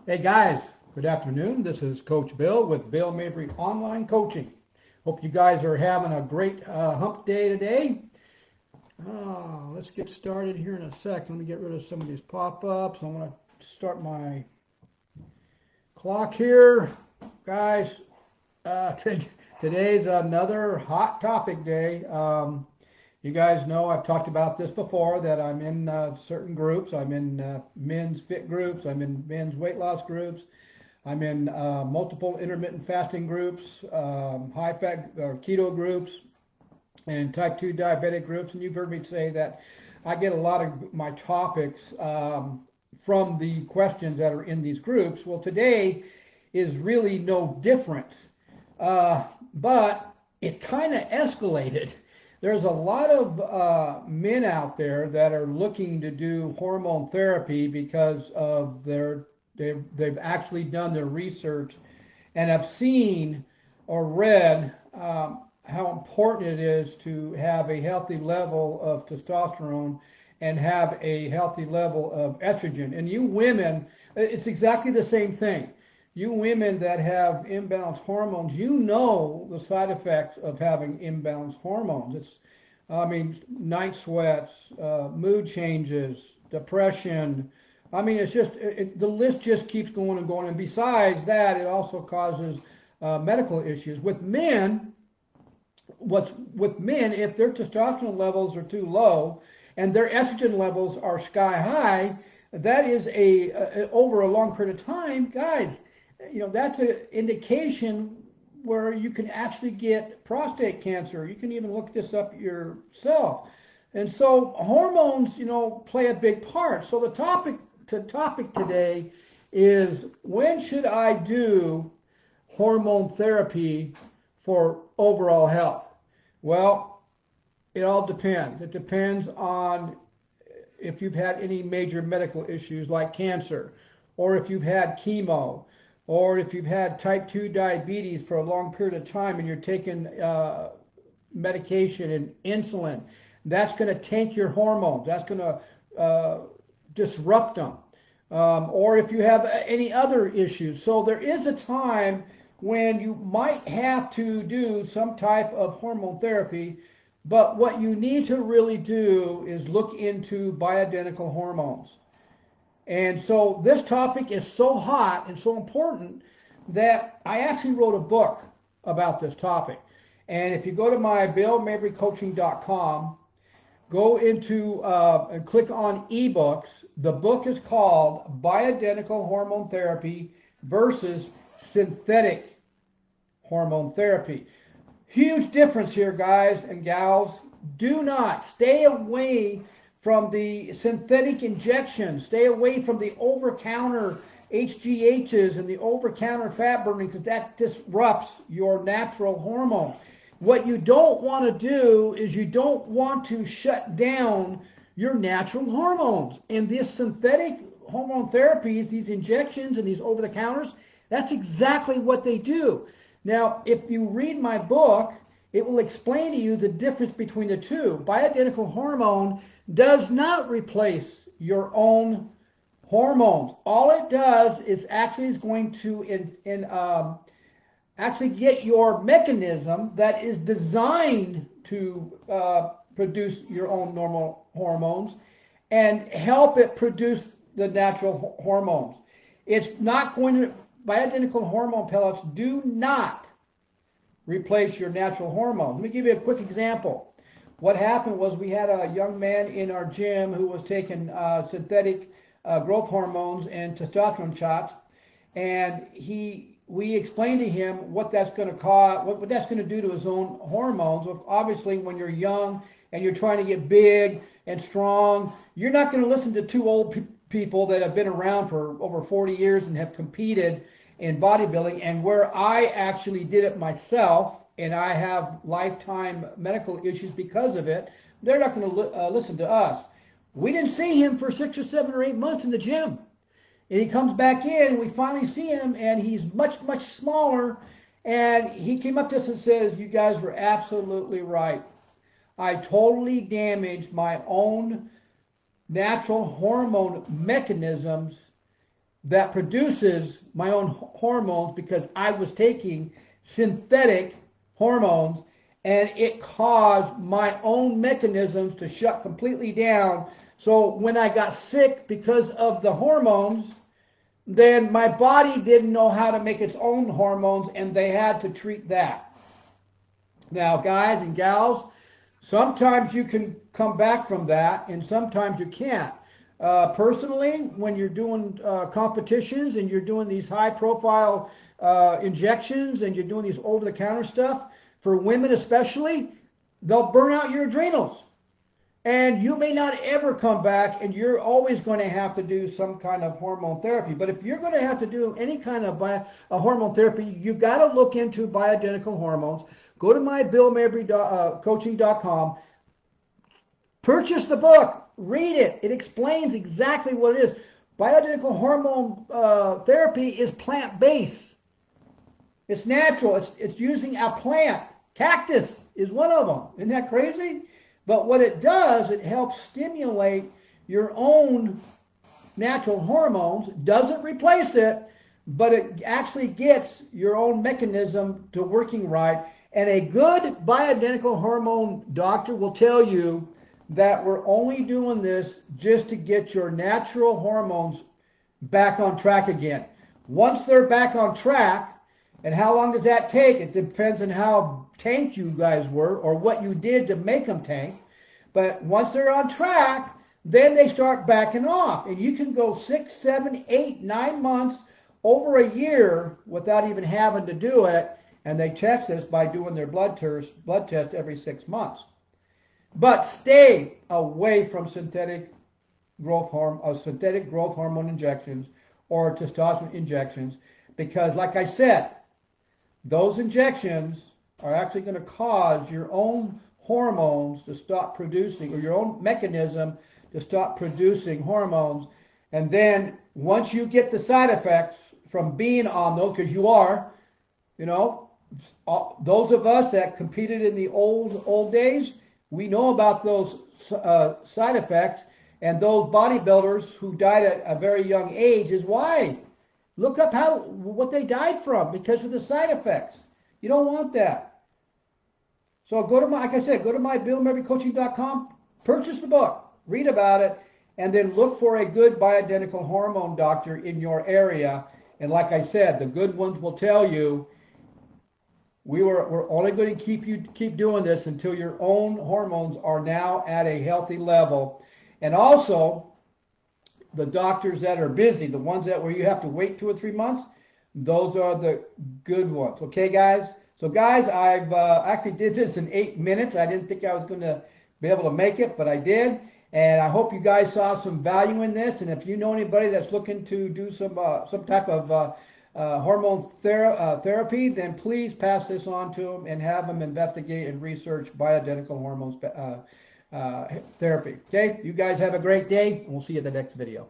Hey guys, good afternoon. This is Coach Bill with Bill Mabry Online Coaching. Hope you guys are having a great hump day today. Let's get started here in a sec. Let me get rid of some of these pop-ups. I want to start my clock here. Guys, today's another hot topic day. You guys know I've talked about this before, that I'm in certain groups. I'm in men's fit groups. I'm in men's weight loss groups. I'm in multiple intermittent fasting groups, high fat or keto groups, and type 2 diabetic groups. And you've heard me say that I get a lot of my topics from the questions that are in these groups. Well, today is really no different, but it's kind of escalated. There's a lot of men out there that are looking to do hormone therapy because of they've actually done their research and have seen or read how important it is to have a healthy level of testosterone and have a healthy level of estrogen. And you women, it's exactly the same thing. You women that have imbalanced hormones, you know the side effects of having imbalanced hormones. Night sweats, mood changes, depression. It's just, the list just keeps going and going. And besides that, it also causes medical issues. With men, if their testosterone levels are too low and their estrogen levels are sky high, that is over a long period of time, guys. That's an indication where you can actually get prostate cancer. You can even look this up yourself. And so hormones, play a big part. So the topic today is, when should I do hormone therapy for overall health? Well, it all depends. It depends on if you've had any major medical issues like cancer, or if you've had chemo, or if you've had type 2 diabetes for a long period of time and you're taking medication and insulin. That's going to tank your hormones. That's going to disrupt them. Or if you have any other issues. So there is a time when you might have to do some type of hormone therapy, but what you need to really do is look into bioidentical hormones. And so this topic is so hot and so important that I actually wrote a book about this topic. And if you go to my billmabrycoaching.com, go into and click on ebooks. The book is called Bioidentical Hormone Therapy versus Synthetic Hormone Therapy. Huge difference here, guys and gals. Do not stay away from the synthetic injections. Stay away from the over-counter HGHs and the over-counter fat burning, because that disrupts your natural hormone. What you don't want to do is you don't want to shut down your natural hormones. And these synthetic hormone therapies, these injections and these over-the-counters, that's exactly what they do. Now, if you read my book, it will explain to you the difference between the two. Bioidentical hormone does not replace your own hormones. All it does is actually going to actually get your mechanism that is designed to produce your own normal hormones and help it produce the natural hormones. It's not going to, bioidentical hormone pellets do not replace your natural hormones. Let me give you a quick example. What happened was, we had a young man in our gym who was taking synthetic growth hormones and testosterone shots, and we explained to him what that's going to cause, what that's going to do to his own hormones. Obviously, when you're young and you're trying to get big and strong, you're not going to listen to two old people that have been around for over 40 years and have competed in bodybuilding, and where I actually did it myself, and I have lifetime medical issues because of it. They're not going to listen to us. We didn't see him for 6 or 7 or 8 months in the gym. And he comes back in, and we finally see him, and he's much, much smaller. And he came up to us and says, "You guys were absolutely right. I totally damaged my own natural hormone mechanisms that produces my own hormones because I was taking synthetic hormones, and it caused my own mechanisms to shut completely down. So when I got sick because of the hormones, then my body didn't know how to make its own hormones, and they had to treat that. Now, guys and gals, sometimes you can come back from that, and sometimes you can't. Personally, when you're doing competitions and you're doing these high-profile injections and you're doing these over-the-counter stuff, for women especially, they'll burn out your adrenals. And you may not ever come back, and you're always going to have to do some kind of hormone therapy. But if you're going to have to do any kind of hormone therapy, you've got to look into bioidentical hormones. Go to my coaching.com. Purchase the book. Read it. It explains exactly what it is. Bioidentical hormone therapy is plant-based. It's natural. It's using a plant. Cactus is one of them. Isn't that crazy? But what it does, it helps stimulate your own natural hormones. Doesn't replace it, but it actually gets your own mechanism to working right. And a good bioidentical hormone doctor will tell you that we're only doing this just to get your natural hormones back on track again. Once they're back on track, and how long does that take? It depends on how tanked you guys were or what you did to make them tank. But once they're on track, then they start backing off. And you can go 6, 7, 8, 9 months, over a year without even having to do it. And they test this by doing their blood test every 6 months. But stay away from synthetic growth hormone injections or testosterone injections, because like I said, those injections are actually going to cause your own hormones to stop producing, or your own mechanism to stop producing hormones. And then once you get the side effects from being on those, because you are, you know, those of us that competed in the old days, we know about those side effects. And those bodybuilders who died at a very young age is why. Look up what they died from, because of the side effects. You don't want that. So go to like I said, go to my BillMurphyCoaching.com, purchase the book, read about it, and then look for a good bioidentical hormone doctor in your area. And like I said, the good ones will tell you, we're only going to keep doing this until your own hormones are now at a healthy level. And also, the doctors that are busy, the ones where you have to wait 2 or 3 months, those are the good ones. Okay, guys? So, guys, I've actually did this in 8 minutes. I didn't think I was going to be able to make it, but I did. And I hope you guys saw some value in this. And if you know anybody that's looking to do some type of hormone therapy, then please pass this on to them and have them investigate and research bioidentical hormones therapy. Okay, you guys have a great day, and we'll see you at the next video.